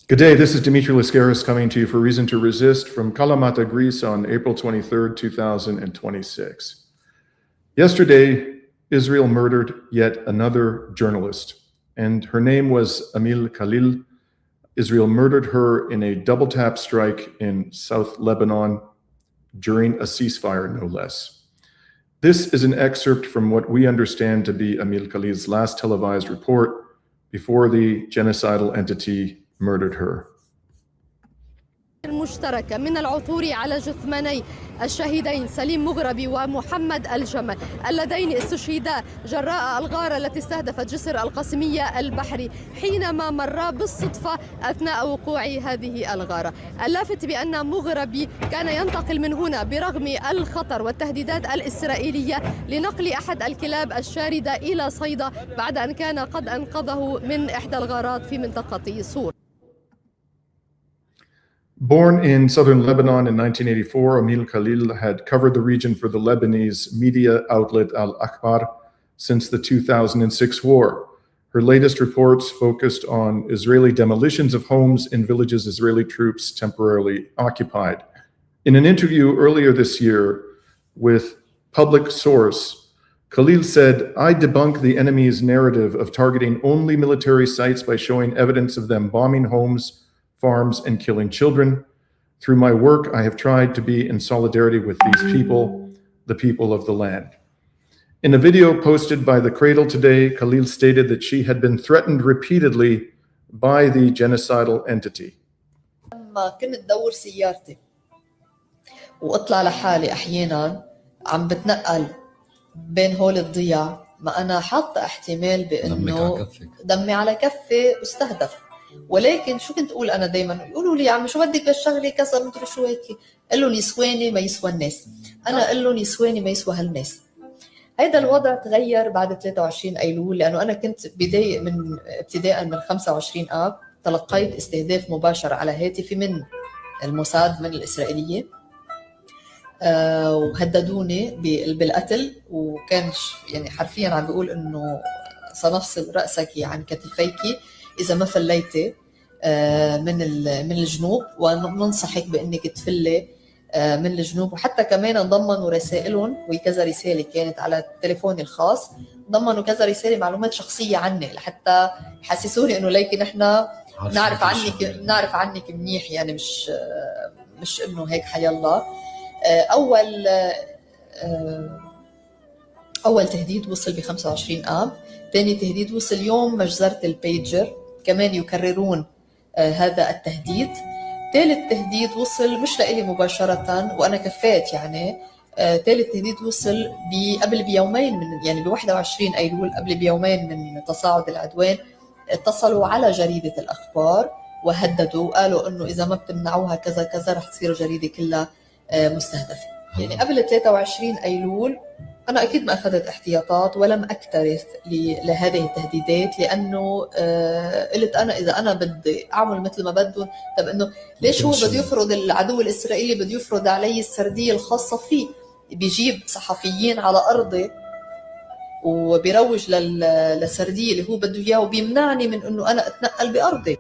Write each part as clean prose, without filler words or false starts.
Good day, this is Dimitri Lascaris coming to you for Reason to Resist from Kalamata, Greece on April 23rd, 2026. Yesterday, Israel murdered yet another journalist, and her name was Amal Khalil. Israel murdered her in a double tap strike in South Lebanon during a ceasefire, no less. This is an excerpt from what we understand to be Amal Khalil's last televised report before the genocidal entity murdered her. المشتركة من العثور على جثماني الشهيدين سليم مغربي ومحمد الجمل اللذين استشهدا جراء الغارة التي استهدفت جسر القاسمية البحري حينما مرا بالصدفة أثناء وقوع هذه الغارة. اللافت بأن مغربي كان ينتقل من هنا برغم الخطر والتهديدات الإسرائيلية لنقل أحد الكلاب الشاردة إلى صيدا بعد أن كان قد أنقذه من إحدى الغارات في منطقة صور. Born in southern Lebanon in 1984, Amal Khalil had covered the region for the Lebanese media outlet Al-Akhbar since the 2006 war. Her latest reports focused on Israeli demolitions of homes in villages Israeli troops temporarily occupied. In an interview earlier this year with Public Source, Khalil said, "I debunk the enemy's narrative of targeting only military sites by showing evidence of them bombing homes, farms, and killing children. Through my work, I have tried to be in solidarity with these people, the people of the land." In a video posted by The Cradle today, Khalil stated that she had been threatened repeatedly by the genocidal entity. لما كنت دور سيارتي واطلع لحالي احيانا عم بتنقل بين هول الضياع، ما انا حاطه احتمال بانه دمي على كفي واستهدف. ولكن شو كنت اقول انا دائما؟ يقولوا لي عم شو بدك بالشغله كذا مدري شو هيك، قال لهم يسواني ما يسوى الناس، انا قال لهم يسواني ما يسوى هالناس. هيدا الوضع تغير بعد 23 ايلول، لانه انا كنت ابتداء من 25 اب تلقيت استهداف مباشر على هاتفي من الموساد من الاسرائيليه، وهددوني بالقتل، وكان يعني حرفيا عم بيقول انه سنفصل راسك عن كتفيك إذا ما فليتي من الجنوب، وننصحك بأنك تفلي من الجنوب. وحتى كمان ضمنوا رسائلهم، وكذا رسالة كانت على تليفوني الخاص، ضمنوا كذا رسالة معلومات شخصية عني لحتى يحسسوني إنه ليكن إحنا نعرف عنك منيح، يعني مش إنه هيك حيالله. أول تهديد وصل ب 25 آب، ثاني تهديد وصل يوم مجزرة البيجر، كمان يكررون هذا التهديد. ثالث تهديد وصل مش لإلي مباشرة وأنا كفيت، يعني ثالث تهديد وصل قبل بيومين يعني ب 21 أيلول، قبل بيومين من تصاعد العدوان. اتصلوا على جريدة الأخبار وهددوا وقالوا إنه إذا ما بتمنعوها كذا كذا رح تصير الجريدة كلها مستهدفة. يعني قبل 23 أيلول أنا أكيد ما أخذت احتياطات ولم أكترث لهذه التهديدات، لأنه قلت أنا إذا أنا بدي أعمل مثل ما بدهم، طب إنه ليش هو بده يفرض العدو الإسرائيلي بده يفرض علي السردية الخاصة فيه؟ بيجيب صحفيين على أرضي وبيروج للسردية اللي هو بده إياه، وبيمنعني من إنه أنا أتنقل بأرضي.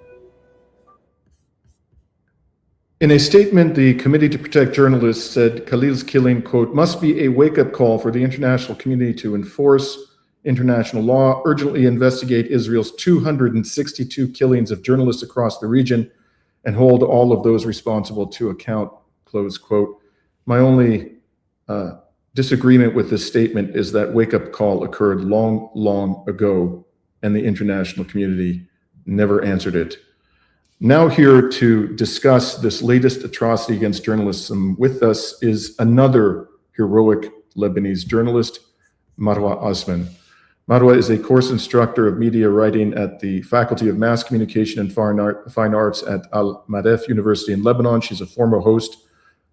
In a statement, the Committee to Protect Journalists said Khalil's killing, quote, must be a wake-up call for the international community to enforce international law, urgently investigate Israel's 262 killings of journalists across the region, and hold all of those responsible to account, close quote. My only disagreement with this statement is that wake-up call occurred long, long ago, and the international community never answered it. Now here to discuss this latest atrocity against journalism with us is another heroic Lebanese journalist, Marwa Osman. Marwa is a course instructor of media writing at the Faculty of Mass Communication and Fine Arts at Al-Madef University in Lebanon. She's a former host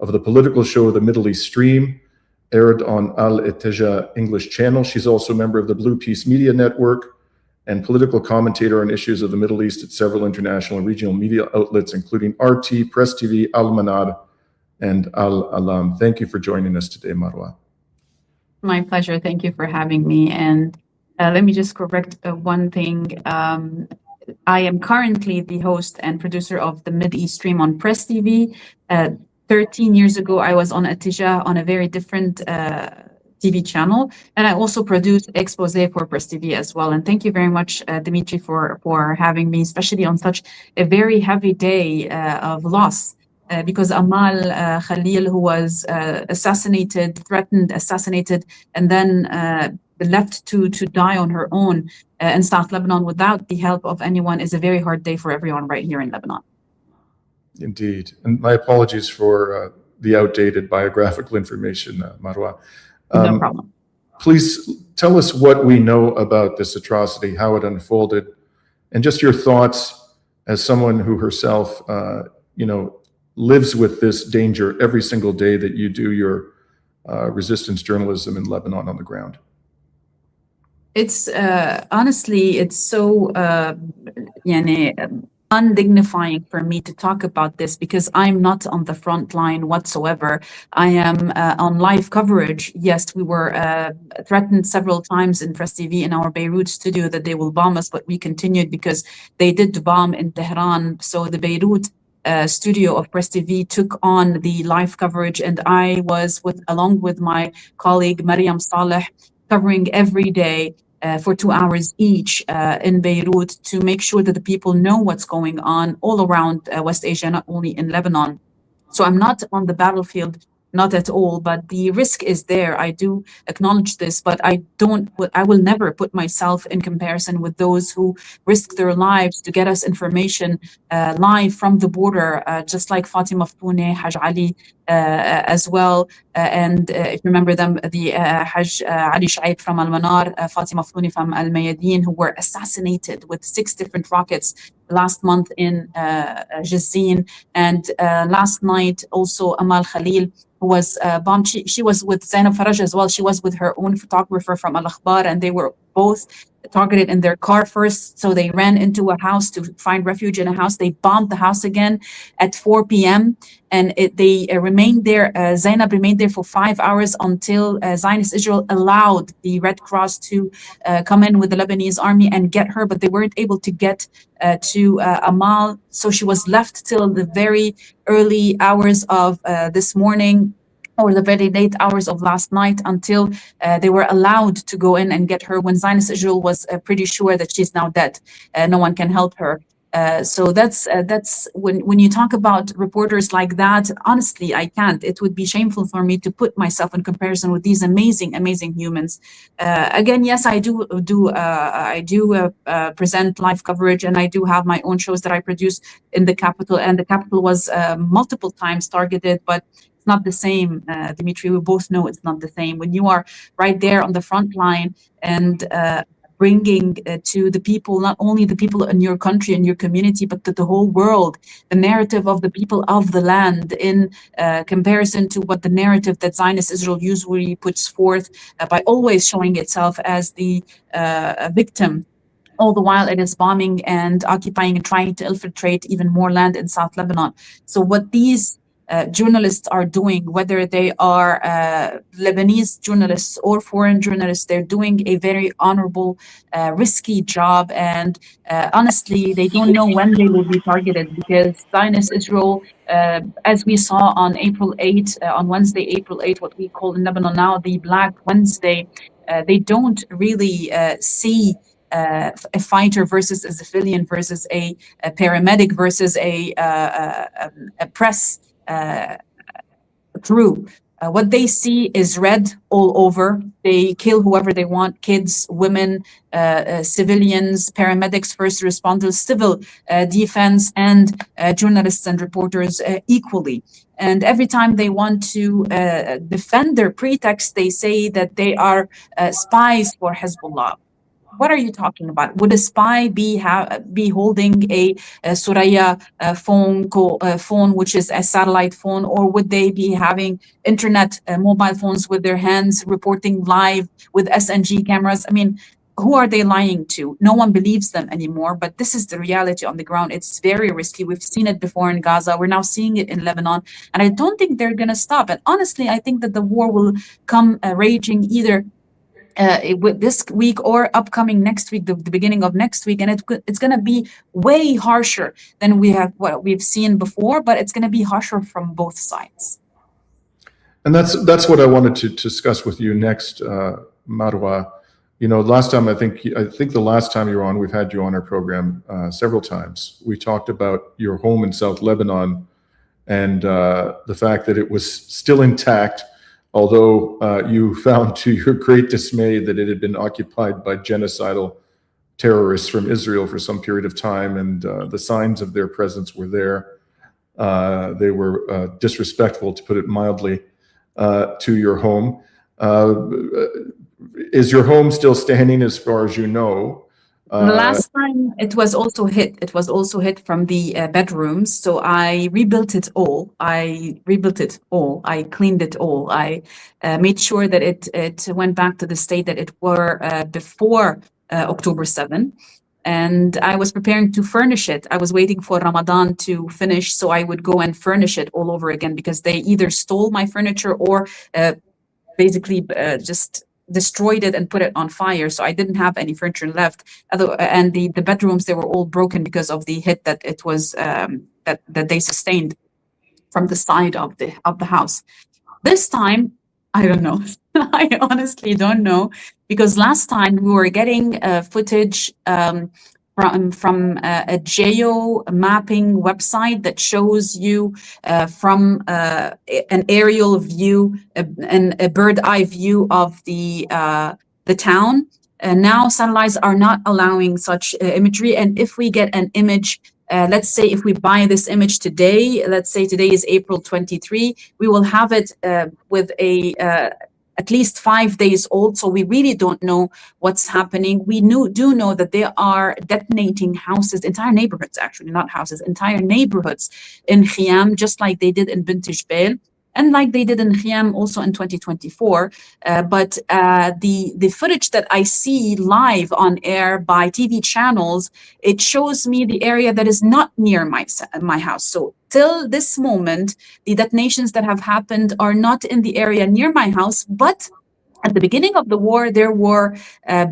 of the political show The Middle East Stream, aired on Al-Itija English channel. She's also a member of the Blue Peace Media Network and political commentator on issues of the Middle East at several international and regional media outlets, including RT, Press TV, Al-Manar, and Al-Alam. Thank you for joining us today, Marwa. My pleasure. Thank you for having me. And let me just correct one thing. I am currently the host and producer of the Mideast stream on Press TV. 13 years ago, I was on Atija on a very different TV channel, and I also produced Expose for Press TV as well. And thank you very much, Dimitri, for having me, especially on such a very heavy day of loss. Because Amal Khalil, who was assassinated, threatened, assassinated, and then left to die on her own in South Lebanon without the help of anyone, is a very hard day for everyone right here in Lebanon. Indeed. And my apologies for the outdated biographical information, Marwa. No problem. Please tell us what we know about this atrocity, how it unfolded, and just your thoughts as someone who herself, lives with this danger every single day that you do your resistance journalism in Lebanon on the ground. It's honestly, it's so undignifying for me to talk about this because I'm not on the front line whatsoever. I am on live coverage. Yes, we were threatened several times in Press TV in our Beirut studio that they will bomb us, but we continued because they did bomb in Tehran. So the Beirut studio of Press TV took on the live coverage, and I was along with my colleague Mariam Saleh covering every day for 2 hours each in Beirut to make sure that the people know what's going on all around West Asia, not only in Lebanon. So I'm not on the battlefield, not at all, but the risk is there. I do acknowledge this, but I will never put myself in comparison with those who risk their lives to get us information live from the border, just like Fatima Ftoune, Haj Ali as well. And if you remember them, the Haj Ali Shaib from Al-Manar, Fatima Ftoune from Al-Mayadeen, who were assassinated with 6 different rockets last month in Jazzin. And last night, also Amal Khalil, who was bombed. She was with Zainab Faraj as well. She was with her own photographer from Al Akhbar, and they were both targeted in their car first. So they ran into a house to find refuge in a house. They bombed the house again at 4 p.m. And they remained there. Zainab remained there for 5 hours until Zionist Israel allowed the Red Cross to come in with the Lebanese army and get her, but they weren't able to get to Amal. So she was left till the very early hours of this morning, or the very late hours of last night, until they were allowed to go in and get her, when Zionist Israel was pretty sure that she's now dead. No one can help her. So that's when you talk about reporters like that, honestly, I can't. It would be shameful for me to put myself in comparison with these amazing humans. Again, yes, I do present live coverage, and I do have my own shows that I produce in the capital, and the capital was multiple times targeted, but it's not the same, Dimitri. We both know it's not the same. When you are right there on the front line and bringing to the people, not only the people in your country and your community, but to the whole world, the narrative of the people of the land in comparison to what the narrative that Zionist Israel usually puts forth by always showing itself as the victim. All the while it is bombing and occupying and trying to infiltrate even more land in South Lebanon. So what these journalists are doing, whether they are Lebanese journalists or foreign journalists, they're doing a very honorable, risky job. And honestly, they don't know when they will be targeted, because Zionist Israel, as we saw on April 8, on Wednesday, April 8, what we call in Lebanon now the Black Wednesday, they don't really see a fighter versus a civilian versus a paramedic versus a press crew. What they see is red all over. They kill whoever they want: kids, women, civilians, paramedics, first responders, civil defense, and journalists and reporters equally. And every time they want to defend their pretext, they say that they are spies for Hezbollah. What are you talking about? Would a spy be holding a Suraya phone, which is a satellite phone, or would they be having internet mobile phones with their hands, reporting live with SNG cameras? I mean, who are they lying to? No one believes them anymore, but this is the reality on the ground. It's very risky. We've seen it before in Gaza. We're now seeing it in Lebanon, and I don't think they're going to stop. And honestly, I think that the war will come raging either this week or upcoming next week, the beginning of next week, and it's going to be way harsher than what we've seen before, but it's going to be harsher from both sides. And that's what I wanted to discuss with you next, Marwa. You know, last time I think the last time you were on, we've had you on our program several times. We talked about your home in South Lebanon and the fact that it was still intact, although you found to your great dismay that it had been occupied by genocidal terrorists from Israel for some period of time, and the signs of their presence were there. They were disrespectful, to put it mildly, to your home. Is your home still standing as far as you know? The last time it was also hit. It was also hit from the bedrooms. So I rebuilt it all. I cleaned it all. I made sure that it went back to the state that it were before October 7. And I was preparing to furnish it. I was waiting for Ramadan to finish so I would go and furnish it all over again, because they either stole my furniture or basically just destroyed it and put it on fire. So I didn't have any furniture left. And the bedrooms, they were all broken because of the hit that it was that they sustained from the side of the house. This time, I don't know. I honestly don't know, because last time we were getting footage from a geo mapping website that shows you from an aerial view and a bird eye view of the town. And now satellites are not allowing such imagery. And if we get an image, let's say if we buy this image today, let's say today is April 23, we will have it with at least 5 days old. So we really don't know what's happening. We do know that they are detonating houses, entire neighborhoods, actually, not houses, entire neighborhoods in Khiam, just like they did in Bint Jbeil, and like they did in Khiam also in 2024. But the footage that I see live on air by TV channels, it shows me the area that is not near my house. So till this moment, the detonations that have happened are not in the area near my house, but at the beginning of the war, there were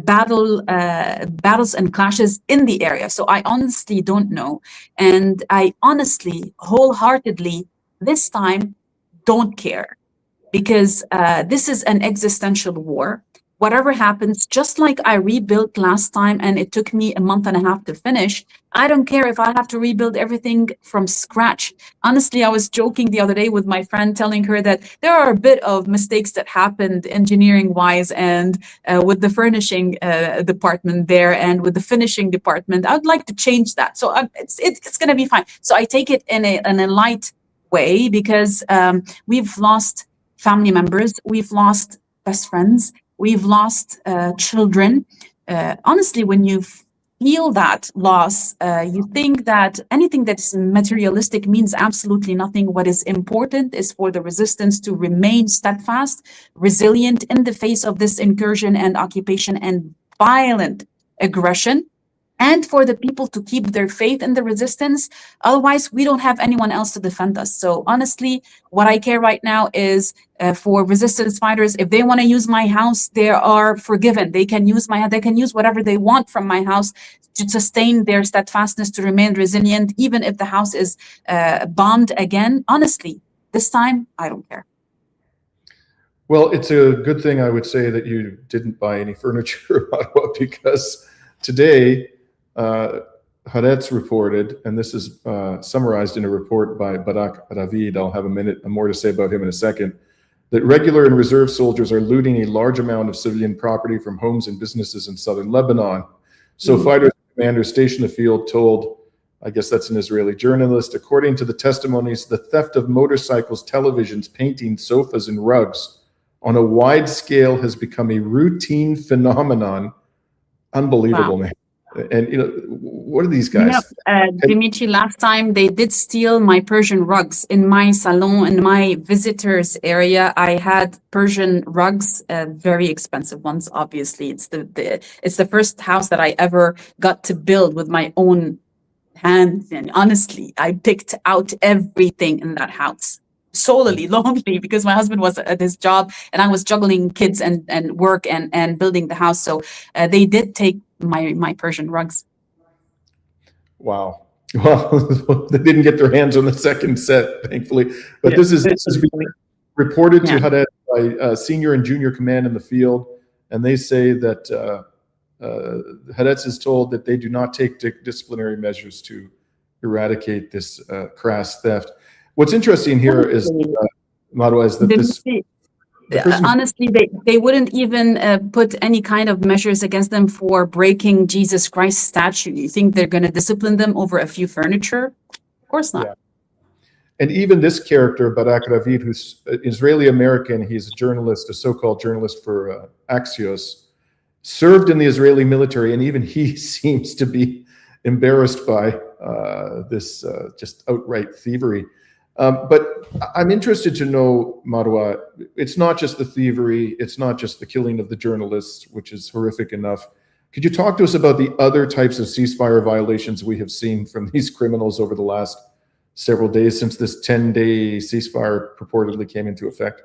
battles and clashes in the area. So I honestly don't know. And I honestly, wholeheartedly, this time, don't care, because this is an existential war. Whatever happens, just like I rebuilt last time and it took me a month and a half to finish, I don't care if I have to rebuild everything from scratch. Honestly, I was joking the other day with my friend, telling her that there are a bit of mistakes that happened engineering-wise and with the furnishing department there and with the finishing department. I'd like to change that. So it's going to be fine. So I take it in a light way, because we've lost family members, we've lost best friends, we've lost children. Honestly, when you feel that loss, you think that anything that is materialistic means absolutely nothing. What is important is for the resistance to remain steadfast, resilient in the face of this incursion and occupation and violent aggression, and for the people to keep their faith in the resistance. Otherwise, we don't have anyone else to defend us. So honestly, what I care right now is for resistance fighters. If they want to use my house, they are forgiven. They can use they can use whatever they want from my house to sustain their steadfastness, to remain resilient, even if the house is bombed again. Honestly, this time, I don't care. Well, it's a good thing, I would say, that you didn't buy any furniture, because today, Haaretz reported, and this is summarized in a report by Barak Ravid, I'll have more to say about him in a second, that regular and reserve soldiers are looting a large amount of civilian property from homes and businesses in southern Lebanon. So fighters and commanders stationed in the field told, I guess that's an Israeli journalist, according to the testimonies, the theft of motorcycles, televisions, paintings, sofas, and rugs on a wide scale has become a routine phenomenon. Unbelievable, Wow. Man. And, what are these guys? Dimitri, last time they did steal my Persian rugs in my salon, in my visitors area. I had Persian rugs, very expensive ones, obviously. It's the first house that I ever got to build with my own hands. And honestly, I picked out everything in that house. solely lonely because my husband was at his job and I was juggling kids and work and building the house. So they did take my Persian rugs. Wow. Well, they didn't get their hands on the second set, thankfully. But this is being reported to Haaretz by senior and junior command in the field, and they say that Haaretz is told that they do not take disciplinary measures to eradicate this crass theft. What's interesting here is, Marwa, is that this... Honestly, they wouldn't even put any kind of measures against them for breaking Jesus Christ's statue. You think they're going to discipline them over a few furniture? Of course not. Yeah. And even this character, Barak Ravid, who's Israeli-American, he's a journalist, a so-called journalist for Axios, served in the Israeli military, and even he seems to be embarrassed by this just outright thievery. But I'm interested to know, Marwa, it's not just the thievery, it's not just the killing of the journalists, which is horrific enough. Could you talk to us about the other types of ceasefire violations we have seen from these criminals over the last several days since this 10-day ceasefire purportedly came into effect?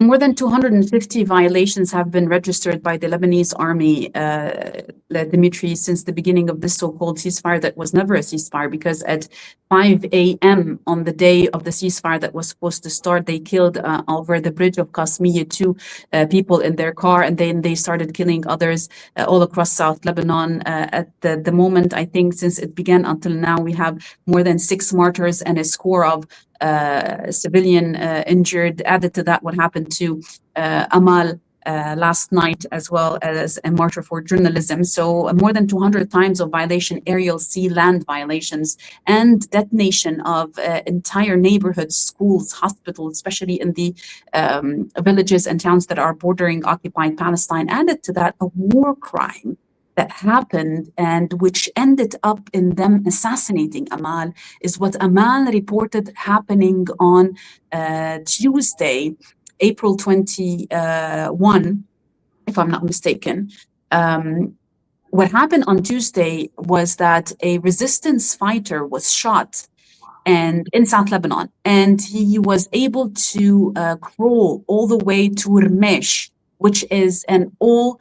More than 250 violations have been registered by the Lebanese army, Dimitri, since the beginning of this so-called ceasefire that was never a ceasefire, because at 5 a.m. on the day of the ceasefire that was supposed to start, they killed over the bridge of Qasmiya 2 people in their car, and then they started killing others all across South Lebanon. At the moment, I think since it began until now, we have more than 6 martyrs and a score of civilian injured. Added to that, what happened to Amal last night, as well as a martyr for journalism. So more than 200 times of violation, aerial, sea, land violations, and detonation of entire neighborhoods, schools, hospitals, especially in the villages and towns that are bordering occupied Palestine. Added to that, a war crime that happened and which ended up in them assassinating Amal is what Amal reported happening on Tuesday, April 21, if I'm not mistaken. What happened on Tuesday was that a resistance fighter was shot and in South Lebanon, and he was able to crawl all the way to Ramesh, which is an all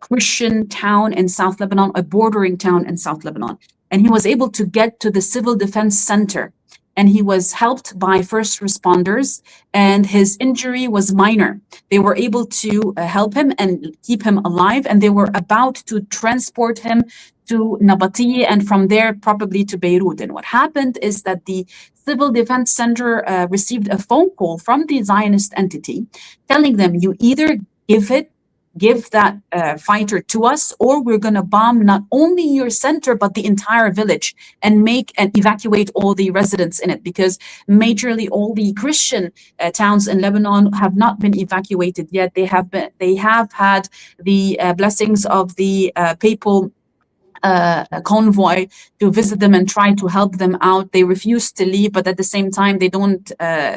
Christian town in South Lebanon, a bordering town in South Lebanon. And he was able to get to the Civil Defense Center, and he was helped by first responders, and his injury was minor. They were able to help him and keep him alive, and they were about to transport him to Nabatieh and from there probably to Beirut. And what happened is that the Civil Defense Center received a phone call from the Zionist entity telling them, you either give that fighter to us, or we're going to bomb not only your center, but the entire village and evacuate all the residents in it, because majorly all the Christian towns in Lebanon have not been evacuated yet. They have had the blessings of the papal convoy to visit them and try to help them out. They refuse to leave, but at the same time, they don't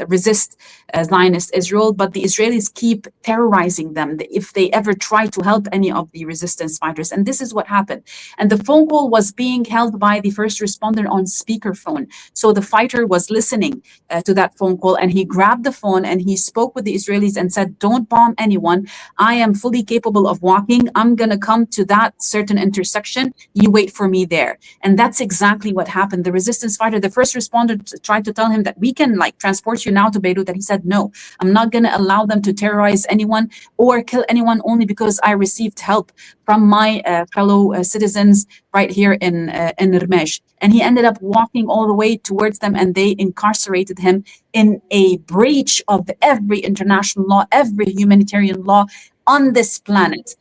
resist Zionist Israel. But the Israelis keep terrorizing them if they ever try to help any of the resistance fighters. And this is what happened. And the phone call was being held by the first responder on speakerphone. So the fighter was listening to that phone call, and he grabbed the phone and he spoke with the Israelis and said, don't bomb anyone. I am fully capable of walking. I'm going to come to that certain intersection. You wait for me there. And that's exactly what happened. The resistance fighter, the first responder, tried to tell him that we can transport you now to Beirut. And he said, no, I'm not going to allow them to terrorize anyone or kill anyone only because I received help from my fellow citizens right here in Ramesh. And he ended up walking all the way towards them, and they incarcerated him in a breach of every international law, every humanitarian law on this planet.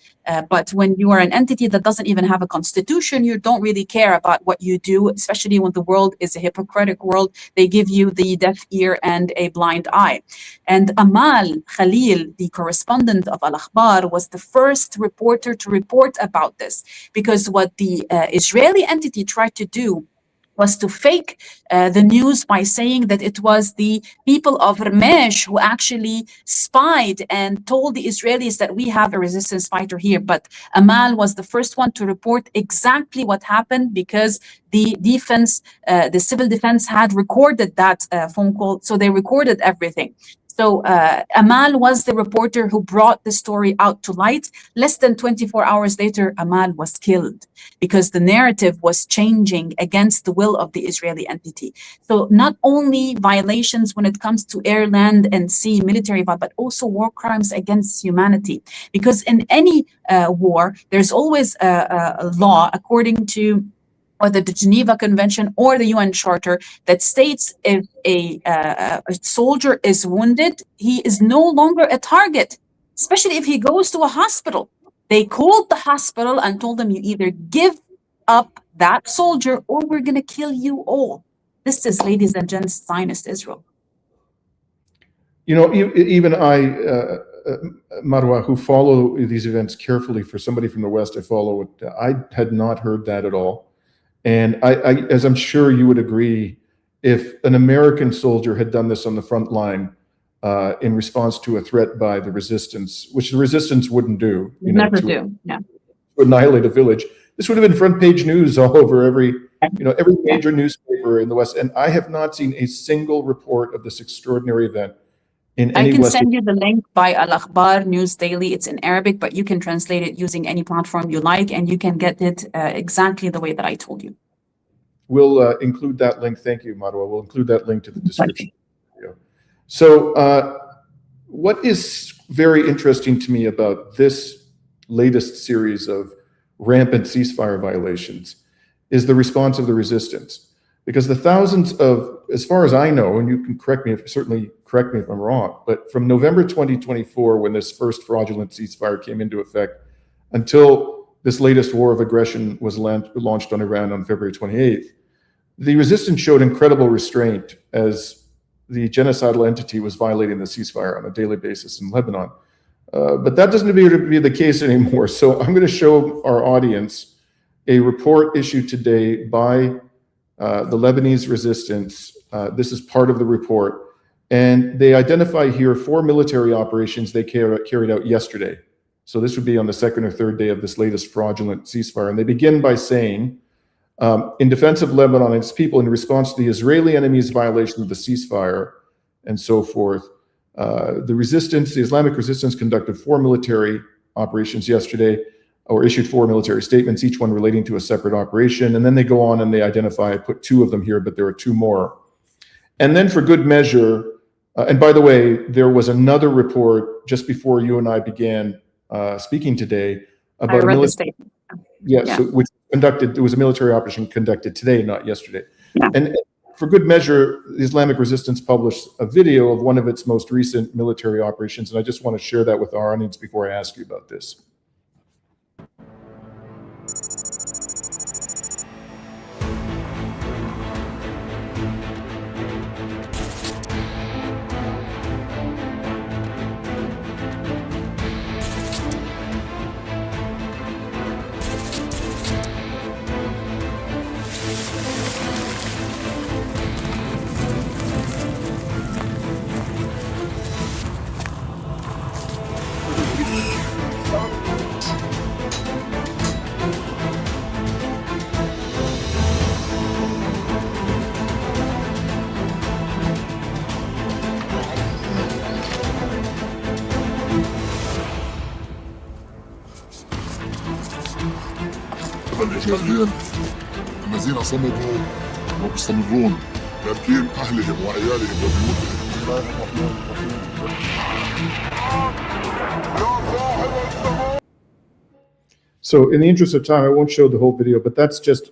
But when you are an entity that doesn't even have a constitution, you don't really care about what you do, especially when the world is a hypocritic world. They give you the deaf ear and a blind eye. And Amal Khalil, the correspondent of Al-Akhbar, was the first reporter to report about this, because what the Israeli entity tried to do was to fake the news by saying that it was the people of Ramesh who actually spied and told the Israelis that we have a resistance fighter here. But Amal was the first one to report exactly what happened, because the defense, the civil defense had recorded that phone call. So they recorded everything. So Amal was the reporter who brought the story out to light. Less than 24 hours later, Amal was killed because the narrative was changing against the will of the Israeli entity. So not only violations when it comes to air, land, and sea military, but also war crimes against humanity. Because in any war, there's always a law according to whether the Geneva Convention or the UN Charter that states if a soldier is wounded, he is no longer a target, especially if he goes to a hospital. They called the hospital and told them, you either give up that soldier or we're going to kill you all. This is, ladies and gents, Zionist Israel. You know, even I, Marwa, who follow these events carefully, for somebody from the West, I follow it. I had not heard that at all. And I, as I'm sure you would agree, if an American soldier had done this on the front line in response to a threat by the resistance, which the resistance wouldn't do, Never do, yeah. To annihilate a village, this would have been front page news all over every major newspaper in the West. And I have not seen a single report of this extraordinary event. I can send you the link by Al Akhbar News Daily. It's in Arabic, but you can translate it using any platform you like, and you can get it exactly the way that I told you. We'll include that link. Thank you, Marwa. We'll include that link to the description. So what is very interesting to me about this latest series of rampant ceasefire violations is the response of the resistance. Because the thousands of, as far as I know, and you can certainly correct me if I'm wrong, but from November 2024, when this first fraudulent ceasefire came into effect, until this latest war of aggression was launched on Iran on February 28th, the resistance showed incredible restraint as the genocidal entity was violating the ceasefire on a daily basis in Lebanon. But that doesn't appear to be the case anymore. So I'm going to show our audience a report issued today by the Lebanese resistance. This is part of the report. And they identify here 4 military operations they carried out yesterday. So this would be on the second or third day of this latest fraudulent ceasefire. And they begin by saying, in defense of Lebanon and its people, in response to the Israeli enemy's violation of the ceasefire and so forth, the Islamic resistance conducted 4 military operations yesterday, or issued 4 military statements, each one relating to a separate operation. And then they go on and they identify, I put 2 of them here, but there are 2 more. And then for good measure, and by the way, there was another report just before you and I began speaking today about a military statement. Yes, yeah. Which conducted, it was a military operation conducted today, not yesterday. Yeah. And for good measure, the Islamic resistance published a video of one of its most recent military operations. And I just want to share that with our audience before I ask you about this. الإسرائيليين الذين صمدوا ومستمرون تركين أهلهم وعيالهم وبيوتهم. So in the interest of time, I won't show the whole video, but that's just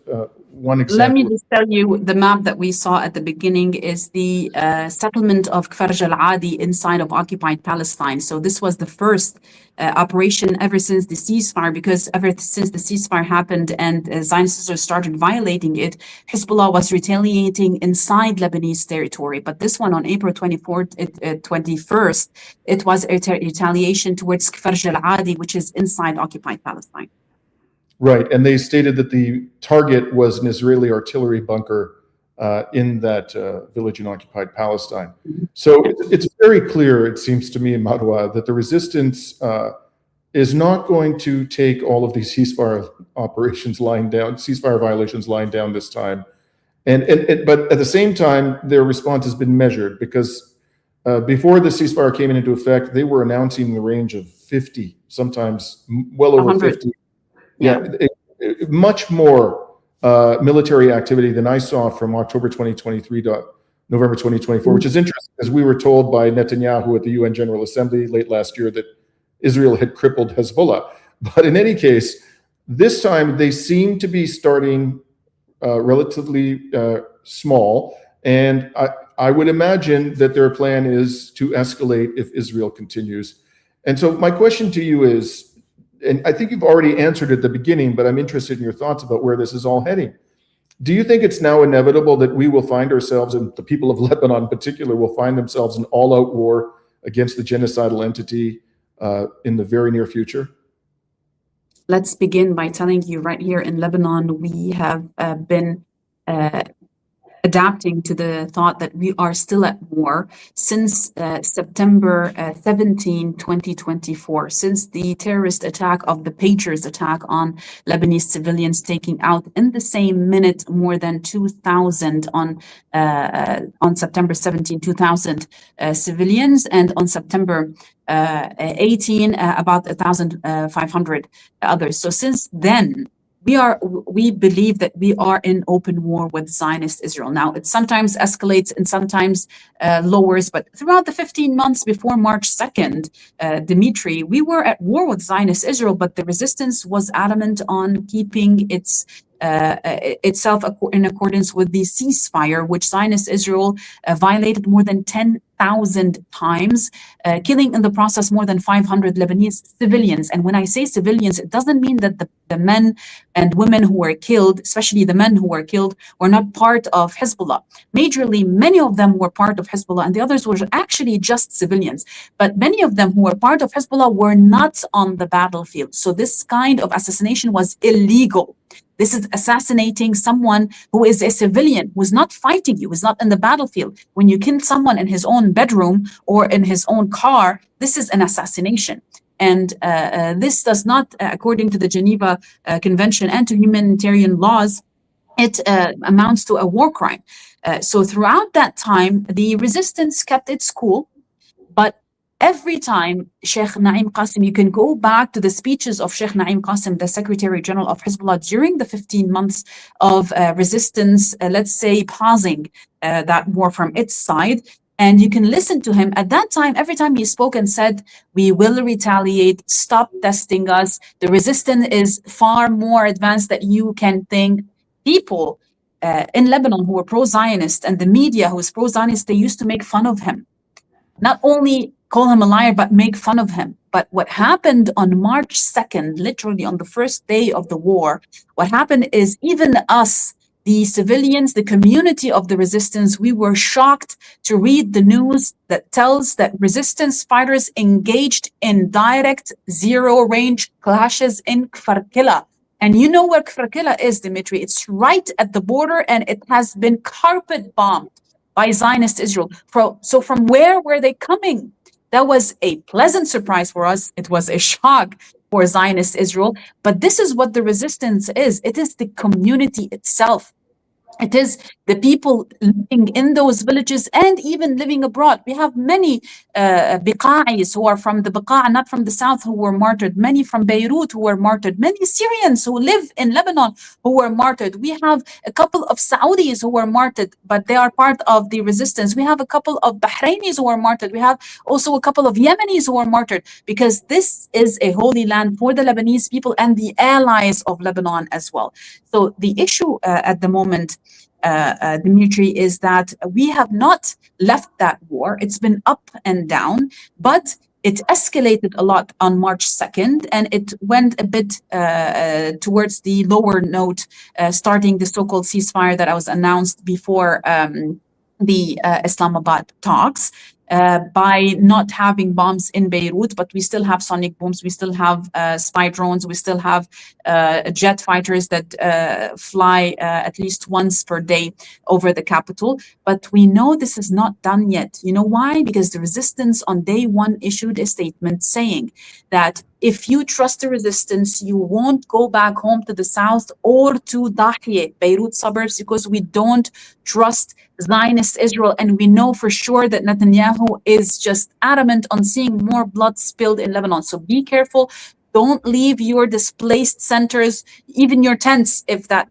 one example. Let me just tell you, the map that we saw at the beginning is the settlement of Kfarj al-Adi inside of occupied Palestine. So this was the first operation ever since the ceasefire, because ever since the ceasefire happened and Zionists started violating it, Hezbollah was retaliating inside Lebanese territory. But this one on April 21st, it was a retaliation towards Kfarj al-Adi, which is inside occupied Palestine. Right, and they stated that the target was an Israeli artillery bunker in that village in occupied Palestine. So it's very clear, it seems to me, in Marwa, that the resistance is not going to take all of these ceasefire operations lying down, ceasefire violations lying down this time. But at the same time, their response has been measured, because before the ceasefire came into effect, they were announcing the range of 50, sometimes well over 100. 50. Yeah, much more military activity than I saw from October 2023 to November 2024, which is interesting, because we were told by Netanyahu at the UN General Assembly late last year that Israel had crippled Hezbollah. But in any case, this time they seem to be starting relatively small, and I would imagine that their plan is to escalate if Israel continues. And so my question to you is, and I think you've already answered at the beginning, but I'm interested in your thoughts about where this is all heading. Do you think it's now inevitable that we will find ourselves, and the people of Lebanon in particular, will find themselves in all-out war against the genocidal entity in the very near future? Let's begin by telling you right here in Lebanon, we have been adapting to the thought that we are still at war since September 17, 2024, since the terrorist attack of the pagers attack on Lebanese civilians, taking out in the same minute more than 2,000 on September 17, 2,000 civilians, and on September 18, about 1,500 others. So since then, we believe that we are in open war with Zionist Israel. Now, it sometimes escalates and sometimes lowers, but throughout the 15 months before March 2nd, Dimitri, we were at war with Zionist Israel, but the resistance was adamant on keeping itself in accordance with the ceasefire, which Zionist Israel violated more than 10,000 times, killing in the process more than 500 Lebanese civilians. And when I say civilians, it doesn't mean that the men and women who were killed, especially the men who were killed, were not part of Hezbollah. Majorly, many of them were part of Hezbollah, and the others were actually just civilians. But many of them who were part of Hezbollah were not on the battlefield. So this kind of assassination was illegal. This is assassinating someone who is a civilian, who is not fighting you, who is not in the battlefield. When you kill someone in his own bedroom or in his own car, this is an assassination. And this does not, according to the Geneva Convention and to humanitarian laws, it amounts to a war crime. So throughout that time, the resistance kept its cool, but every time Sheikh Naim Qasim, you can go back to the speeches of Sheikh Naim Qasim, the Secretary General of Hezbollah, during the 15 months of resistance, let's say pausing that war from its side. And you can listen to him. At that time, every time he spoke and said, we will retaliate, stop testing us. The resistance is far more advanced than you can think. People in Lebanon who were pro-Zionist and the media who was pro-Zionist, they used to make fun of him. Not only call him a liar, but make fun of him. But what happened on March 2nd, literally on the first day of the war, what happened is even us, the civilians, the community of the resistance, we were shocked to read the news that tells that resistance fighters engaged in direct zero-range clashes in Kfar Kila. And you know where Kfar Kila is, Dimitri. It's right at the border, and it has been carpet bombed by Zionist Israel. So from where were they coming? That was a pleasant surprise for us. It was a shock for Zionist Israel. But this is what the resistance is. It is the community itself. It is the people living in those villages and even living abroad. We have many Biqa'is who are from the Biqa', not from the south, who were martyred. Many from Beirut who were martyred. Many Syrians who live in Lebanon who were martyred. We have a couple of Saudis who were martyred, but they are part of the resistance. We have a couple of Bahrainis who are martyred. We have also a couple of Yemenis who are martyred, because this is a holy land for the Lebanese people and the allies of Lebanon as well. So the issue at the moment, Dimitri, is that we have not left that war. It's been up and down, but it escalated a lot on March 2nd, and it went a bit towards the lower note, starting the so-called ceasefire that was announced before the Islamabad talks. by not having bombs in Beirut, but we still have sonic booms, we still have spy drones, we still have jet fighters that fly at least once per day over the capital. But we know this is not done yet. You know why? Because the resistance on day one issued a statement saying that if you trust the resistance, you won't go back home to the south or to Dahieh, Beirut suburbs, because we don't trust Zionist Israel. And we know for sure that Netanyahu is just adamant on seeing more blood spilled in Lebanon. So be careful. Don't leave your displaced centers, even your tents, if that's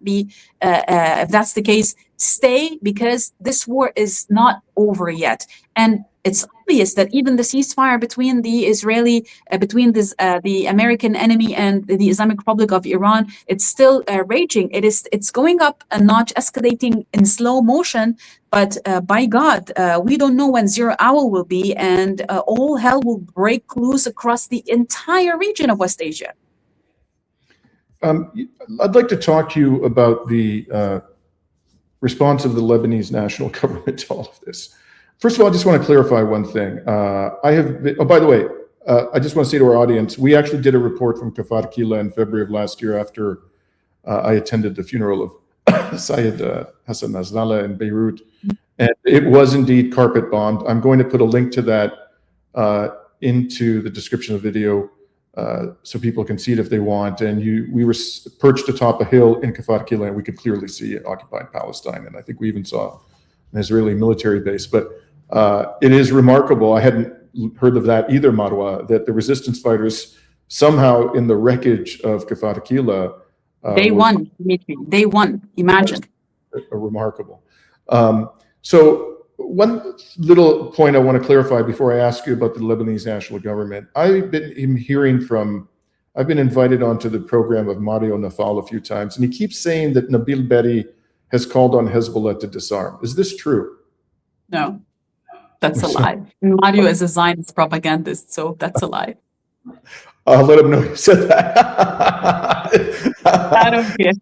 the case. Stay, because this war is not over yet. And it's obvious that even the ceasefire between the the American enemy and the Islamic Republic of Iran, it's still raging. It's going up a notch, escalating in slow motion. But by God, we don't know when zero hour will be, and all hell will break loose across the entire region of West Asia. I'd like to talk to you about the response of the Lebanese national government to all of this. First of all, I just want to clarify one thing. By the way, I just want to say to our audience, we actually did a report from Kfar Kila in February of last year after I attended the funeral of Syed Hassan Nasrallah in Beirut. And it was indeed carpet bombed. I'm going to put a link to that into the description of the video so people can see it if they want. And we were perched atop a hill in Kfar Kila, and we could clearly see occupied Palestine. And I think we even saw an Israeli military base. But it is remarkable. I hadn't heard of that either, Marwa, that the resistance fighters somehow in the wreckage of Kfar Kila. They won, Dimitri. They won. Imagine. Remarkable. So one little point I want to clarify before I ask you about the Lebanese national government. I've been invited onto the program of Mario Nafal a few times, and he keeps saying that Nabil Berri has called on Hezbollah to disarm. Is this true? No, that's a lie. Mario is a Zionist propagandist, so that's a lie. I'll let him know you said that. I don't care.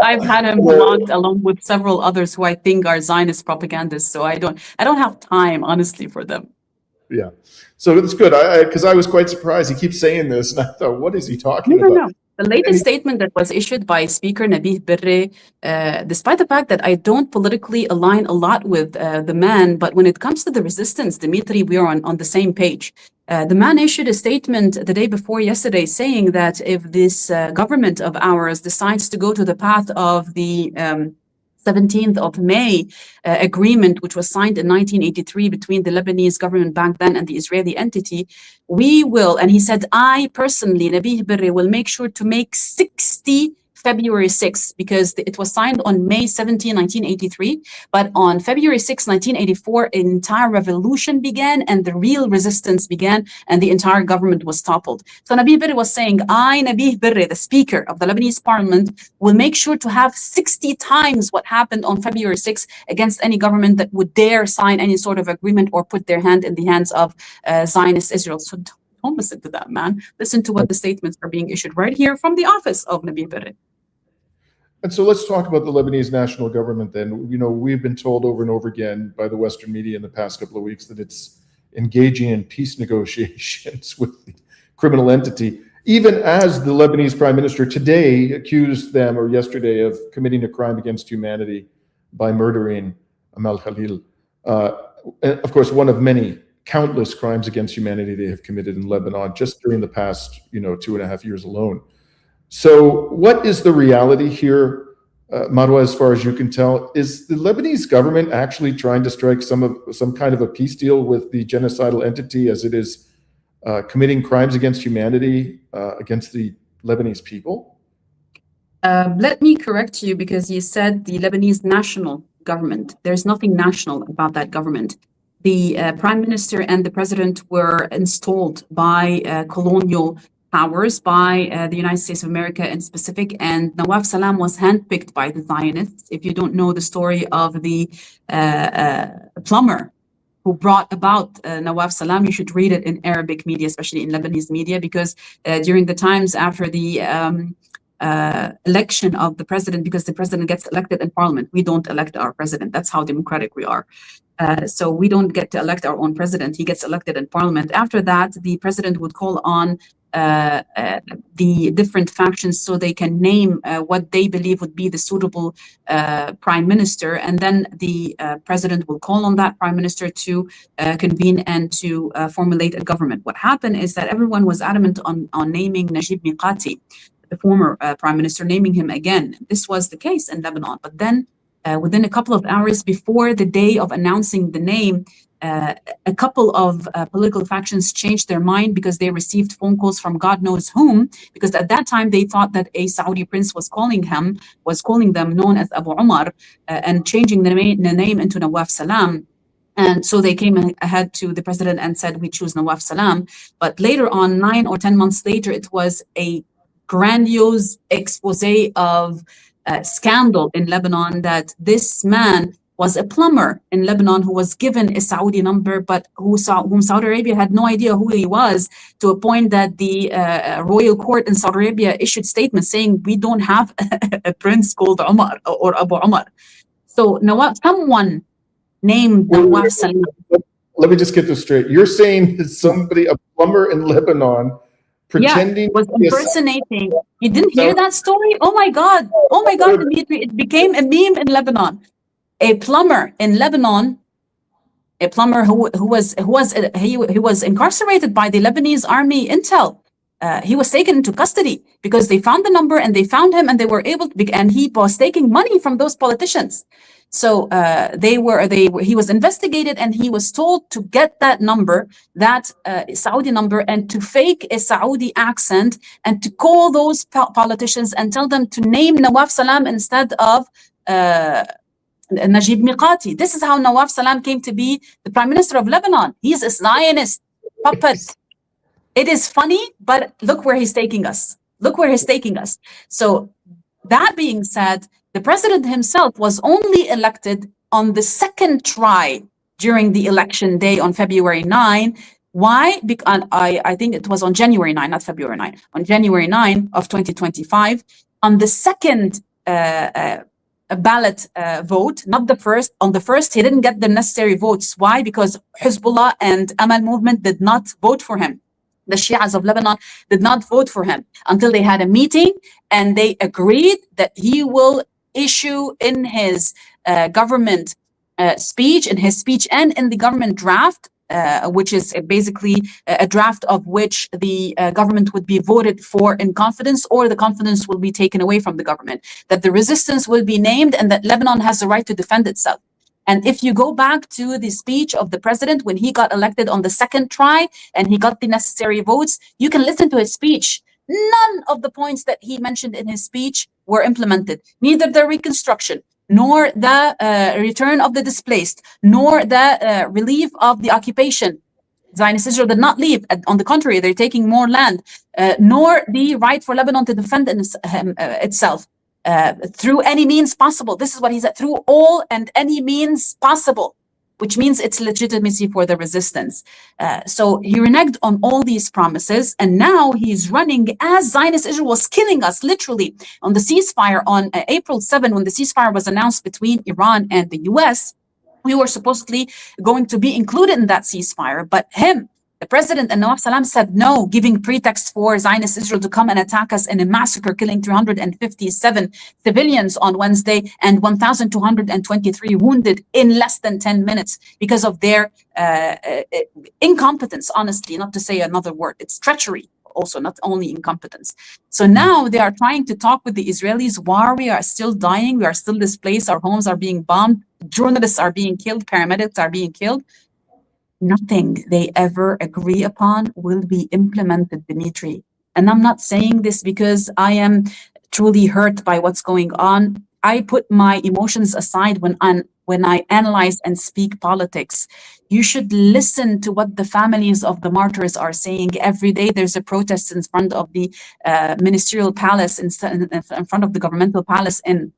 I've had him blocked along with several others who I think are Zionist propagandists. So I don't have time, honestly, for them. Yeah. So that's good. Because I was quite surprised. He keeps saying this, and I thought, what is he talking about? No. The latest statement that was issued by Speaker Nabih Berri, despite the fact that I don't politically align a lot with the man, but when it comes to the resistance, Dimitri, we are on the same page. The man issued a statement the day before yesterday saying that if this government of ours decides to go to the path of the 17th of May agreement, which was signed in 1983 between the Lebanese government back then and the Israeli entity, we will, and he said, I personally, Nabih Berri, will make sure to make 60 February 6, because it was signed on May 17, 1983. But on February 6, 1984, an entire revolution began and the real resistance began and the entire government was toppled. So Nabih Berri was saying, I, Nabih Berri, the Speaker of the Lebanese parliament, will make sure to have 60 times what happened on February 6 against any government that would dare sign any sort of agreement or put their hand in the hands of Zionist Israel. So don't listen to that, man. Listen to what the statements are being issued right here from the office of Nabih Berri. And so let's talk about the Lebanese national government then. You know, we've been told over and over again by the Western media in the past couple of weeks that it's engaging in peace negotiations with the criminal entity, even as the Lebanese prime minister today accused them, or yesterday, of committing a crime against humanity by murdering Amal Khalil. And of course, one of many countless crimes against humanity they have committed in Lebanon just during the past, 2.5 years alone. So what is the reality here, Marwa, as far as you can tell? Is the Lebanese government actually trying to strike some kind of a peace deal with the genocidal entity as it is committing crimes against humanity against the Lebanese people? Let me correct you, because you said the Lebanese national government. There's nothing national about that government. The prime minister and the president were installed by colonial powers, by the United States of America in specific, and Nawaf Salam was handpicked by the Zionists. If you don't know the story of the plumber who brought about Nawaf Salam, you should read it in Arabic media, especially in Lebanese media, because during the times after the election of the president, because the president gets elected in parliament. We don't elect our president. That's how democratic we are. So we don't get to elect our own president. He gets elected in parliament. After that, the president would call on the different factions so they can name what they believe would be the suitable prime minister, and then the president will call on that prime minister to convene and to formulate a government. What happened is that everyone was adamant on naming Najib Mikati, the former prime minister, naming him again. This was the case in Lebanon, but then within a couple of hours before the day of announcing the name, a couple of political factions changed their mind because they received phone calls from God knows whom, because at that time they thought that a Saudi prince was calling them, known as Abu Umar, and changing the name into Nawaf Salam. And so they came ahead to the president and said, we choose Nawaf Salam. But later on, 9 or 10 months later, it was a grandiose expose of scandal in Lebanon that this man was a plumber in Lebanon who was given a Saudi number, but whom Saudi Arabia had no idea who he was, to a point that the royal court in Saudi Arabia issued statements saying, we don't have a prince called Umar or Abu Umar. So someone named Nawaf Salam. Let me just get this straight. You're saying that somebody, a plumber in Lebanon, pretending was impersonating. You didn't hear that story? Oh my God, Dimitri, it became a meme in Lebanon. A plumber in Lebanon, a plumber who was incarcerated by the Lebanese army intel. He was taken into custody because they found the number and they found him, and they were able to, and he was taking money from those politicians. So he was investigated, and he was told to get that number, that Saudi number, and to fake a Saudi accent and to call those politicians and tell them to name Nawaf Salam instead of Najib Mikati. This is how Nawaf Salam came to be the prime minister of Lebanon. He's a Zionist puppet. It is funny, but look where he's taking us. So that being said, the president himself was only elected on the second try during the election day on February 9. Why? Because I think it was on January 9, not February 9. On January 9 of 2025, on the second ballot vote, not the first. On the first, he didn't get the necessary votes. Why? Because Hezbollah and Amal movement did not vote for him. The Shias of Lebanon did not vote for him until they had a meeting and they agreed that he will issue in his government speech, and in the government draft, which is basically a draft of which the government would be voted for in confidence, or the confidence will be taken away from the government, that the resistance will be named, and that Lebanon has the right to defend itself. And if you go back to the speech of the president when he got elected on the second try and he got the necessary votes, you can listen to his speech. None of the points that he mentioned in his speech were implemented, neither the reconstruction, nor the return of the displaced, nor the relief of the occupation. Zionist Israel did not leave. On the contrary, they're taking more land, nor the right for Lebanon to defend itself through any means possible. This is what he said, through all and any means possible, which means it's legitimacy for the resistance. So he reneged on all these promises, and now he's running as Zionist Israel was killing us, literally, on the ceasefire on April 7, when the ceasefire was announced between Iran and the US. We were supposedly going to be included in that ceasefire, but him, the president, and Nawaf Salam said no, giving pretext for Zionist Israel to come and attack us in a massacre, killing 357 civilians on Wednesday and 1,223 wounded in less than 10 minutes because of their incompetence, honestly, not to say another word. It's treachery also, not only incompetence. So now they are trying to talk with the Israelis while we are still dying, we are still displaced, our homes are being bombed, journalists are being killed, paramedics are being killed. Nothing they ever agree upon will be implemented, Dimitri. And I'm not saying this because I am truly hurt by what's going on. I put my emotions aside when I analyze and speak politics. You should listen to what the families of the martyrs are saying. Every day there's a protest in front of the ministerial palace, in front of the governmental palace in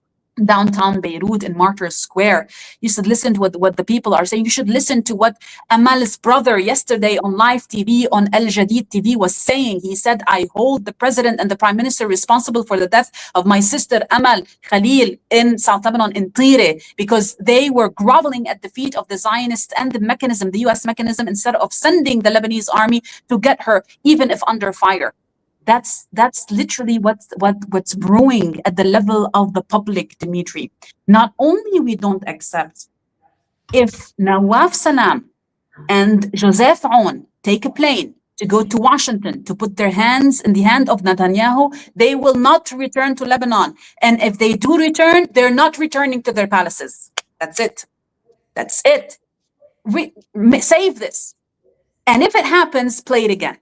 downtown Beirut in Martyrs Square. You should listen to what the people are saying. You should listen to what Amal's brother yesterday on live TV, on Al Jadid TV, was saying. He said, I hold the president and the prime minister responsible for the death of my sister Amal Khalil in South Lebanon, in Tire, because they were groveling at the feet of the Zionists and the mechanism, the US mechanism, instead of sending the Lebanese army to get her, even if under fire. That's literally what's brewing at the level of the public, Dimitri. Not only we don't accept, if Nawaf Salam and Joseph Aoun take a plane to go to Washington to put their hands in the hand of Netanyahu, they will not return to Lebanon. And if they do return, they're not returning to their palaces. That's it. That's it. Save this. And if it happens, play it again.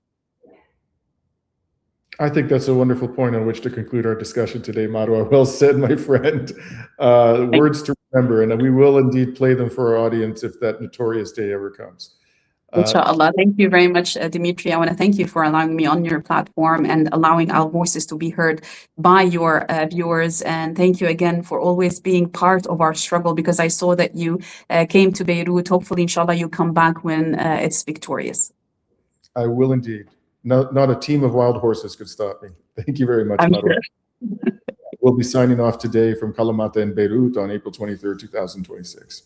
I think that's a wonderful point on which to conclude our discussion today, Marwa. Well said, my friend. Words to remember, and we will indeed play them for our audience if that notorious day ever comes. Inshallah. Thank you very much, Dimitri. I want to thank you for allowing me on your platform and allowing our voices to be heard by your viewers. And thank you again for always being part of our struggle, because I saw that you came to Beirut. Hopefully, inshallah, you come back when it's victorious. I will indeed. Not a team of wild horses could stop me. Thank you very much, Marwa. Sure. We'll be signing off today from Kalamata in Beirut on April 23rd, 2026.